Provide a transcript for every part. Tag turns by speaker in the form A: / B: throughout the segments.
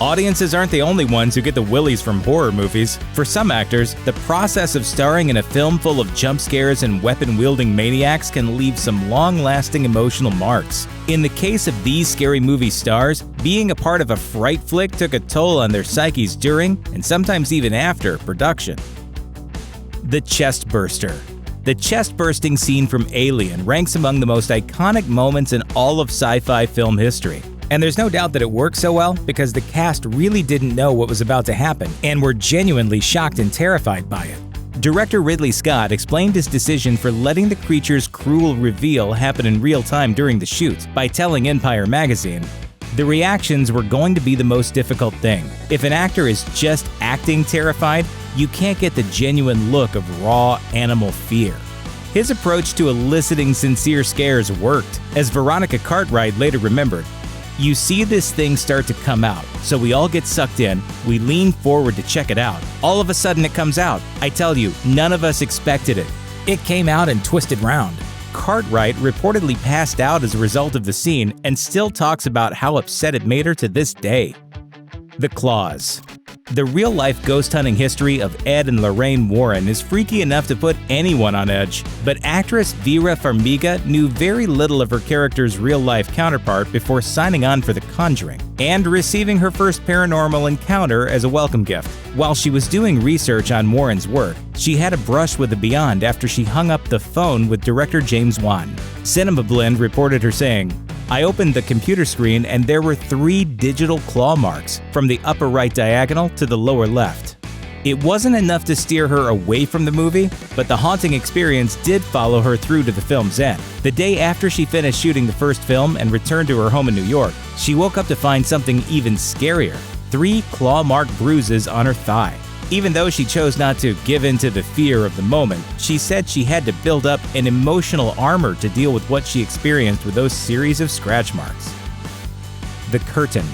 A: Audiences aren't the only ones who get the willies from horror movies. For some actors, the process of starring in a film full of jump scares and weapon-wielding maniacs can leave some long-lasting emotional marks. In the case of these scary movie stars, being a part of a fright flick took a toll on their psyches during, and sometimes even after, production. The chestburster. The chest-bursting scene from Alien ranks among the most iconic moments in all of sci-fi film history. And there's no doubt that it worked so well because the cast really didn't know what was about to happen and were genuinely shocked and terrified by it. Director Ridley Scott explained his decision for letting the creature's cruel reveal happen in real time during the shoot by telling Empire magazine, "The reactions were going to be the most difficult thing. If an actor is just acting terrified, you can't get the genuine look of raw animal fear." His approach to eliciting sincere scares worked, as Veronica Cartwright later remembered. "You see this thing start to come out, so we all get sucked in, we lean forward to check it out. All of a sudden it comes out. I tell you, none of us expected it. It came out and twisted round." Cartwright reportedly passed out as a result of the scene and still talks about how upset it made her to this day. The claws. The real-life ghost hunting history of Ed and Lorraine Warren is freaky enough to put anyone on edge, but actress Vera Farmiga knew very little of her character's real-life counterpart before signing on for The Conjuring, and receiving her first paranormal encounter as a welcome gift. While she was doing research on Warren's work, she had a brush with the beyond after she hung up the phone with director James Wan. Cinema Blend reported her saying, "I opened the computer screen and there were 3 digital claw marks, from the upper right diagonal to the lower left." It wasn't enough to steer her away from the movie, but the haunting experience did follow her through to the film's end. The day after she finished shooting the first film and returned to her home in New York, she woke up to find something even scarier: 3 claw-marked bruises on her thigh. Even though she chose not to give in to the fear of the moment, she said she had to build up an emotional armor to deal with what she experienced with those series of scratch marks. The curtain.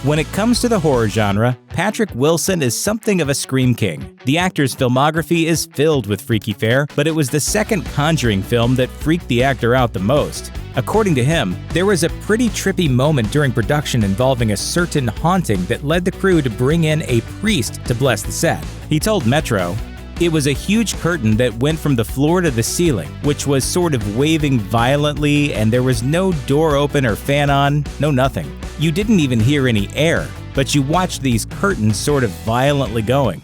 A: When it comes to the horror genre, Patrick Wilson is something of a scream king. The actor's filmography is filled with freaky fare, but it was the second Conjuring film that freaked the actor out the most. According to him, there was a pretty trippy moment during production involving a certain haunting that led the crew to bring in a priest to bless the set. He told Metro, "It was a huge curtain that went from the floor to the ceiling, which was sort of waving violently, and there was no door open or fan on, no nothing. You didn't even hear any air, but you watched these curtains sort of violently going."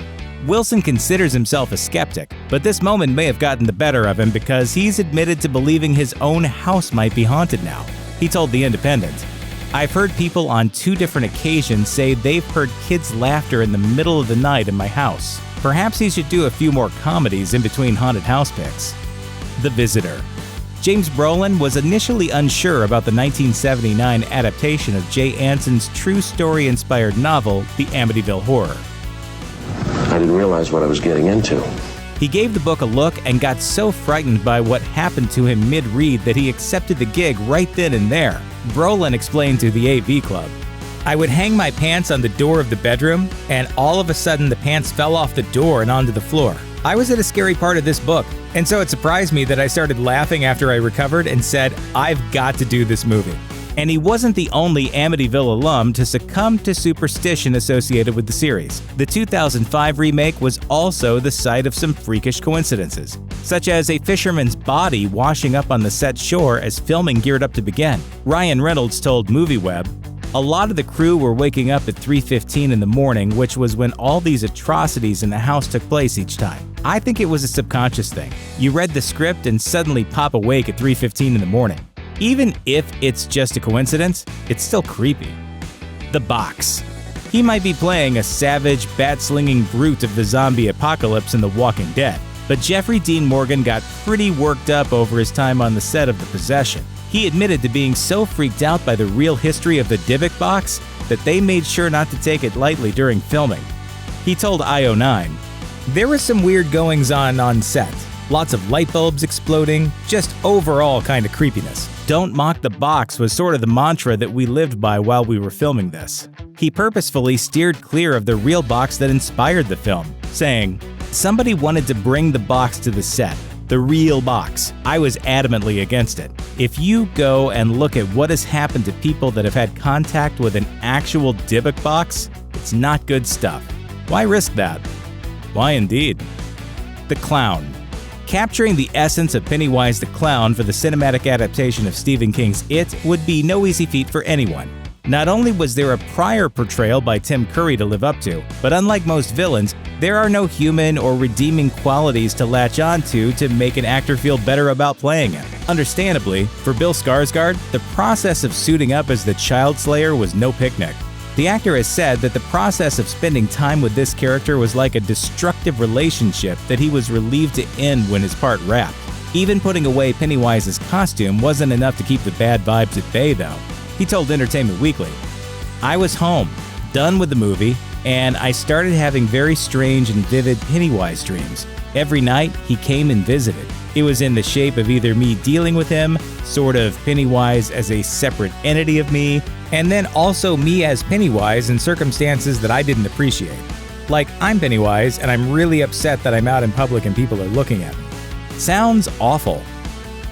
A: Wilson considers himself a skeptic, but this moment may have gotten the better of him because he's admitted to believing his own house might be haunted now. He told The Independent, "I've heard people on 2 different occasions say they've heard kids' laughter in the middle of the night in my house. Perhaps he should do a few more comedies in between haunted house picks." The Visitor. James Brolin was initially unsure about the 1979 adaptation of Jay Anson's true story-inspired novel, The Amityville Horror.
B: "I didn't realize what I was getting into."
A: He gave the book a look and got so frightened by what happened to him mid-read that he accepted the gig right then and there. Brolin explained to the AV Club, "I would hang my pants on the door of the bedroom, and all of a sudden the pants fell off the door and onto the floor. I was at a scary part of this book, and so it surprised me that I started laughing after I recovered and said, I've got to do this movie." And he wasn't the only Amityville alum to succumb to superstition associated with the series. The 2005 remake was also the site of some freakish coincidences, such as a fisherman's body washing up on the set shore as filming geared up to begin. Ryan Reynolds told MovieWeb, "A lot of the crew were waking up at 3:15 in the morning, which was when all these atrocities in the house took place each time. I think it was a subconscious thing. You read the script and suddenly pop awake at 3:15 in the morning. Even if it's just a coincidence, it's still creepy." The Box. He might be playing a savage, bat-slinging brute of the zombie apocalypse in The Walking Dead, but Jeffrey Dean Morgan got pretty worked up over his time on the set of The Possession. He admitted to being so freaked out by the real history of the Dybbuk box that they made sure not to take it lightly during filming. He told IO9, "There was some weird goings-on set. Lots of light bulbs exploding, just overall kind of creepiness. Don't mock the box was sort of the mantra that we lived by while we were filming this." He purposefully steered clear of the real box that inspired the film, saying, "Somebody wanted to bring the box to the set. The real box. I was adamantly against it. If you go and look at what has happened to people that have had contact with an actual Dybbuk box, It's not good stuff. Why risk that? Why indeed? The Clown. Capturing the essence of Pennywise the Clown for the cinematic adaptation of Stephen King's It would be no easy feat for anyone. Not only was there a prior portrayal by Tim Curry to live up to, but unlike most villains, there are no human or redeeming qualities to latch onto to make an actor feel better about playing him. Understandably, for Bill Skarsgård, the process of suiting up as the Child Slayer was no picnic. The actor has said that the process of spending time with this character was like a destructive relationship that he was relieved to end when his part wrapped. Even putting away Pennywise's costume wasn't enough to keep the bad vibes at bay, though. He told Entertainment Weekly, "I was home, done with the movie, and I started having very strange and vivid Pennywise dreams. Every night, he came and visited. It was in the shape of either me dealing with him, sort of Pennywise as a separate entity of me, and then also me as Pennywise in circumstances that I didn't appreciate. Like, I'm Pennywise, and I'm really upset that I'm out in public and people are looking at me." Sounds awful.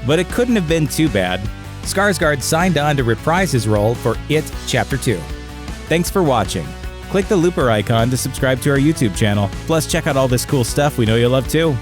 A: But it couldn't have been too bad. Skarsgård signed on to reprise his role for It Chapter 2. Thanks for watching. Click the looper icon to subscribe to our YouTube channel. Plus, check out all this cool stuff we know you'll love too.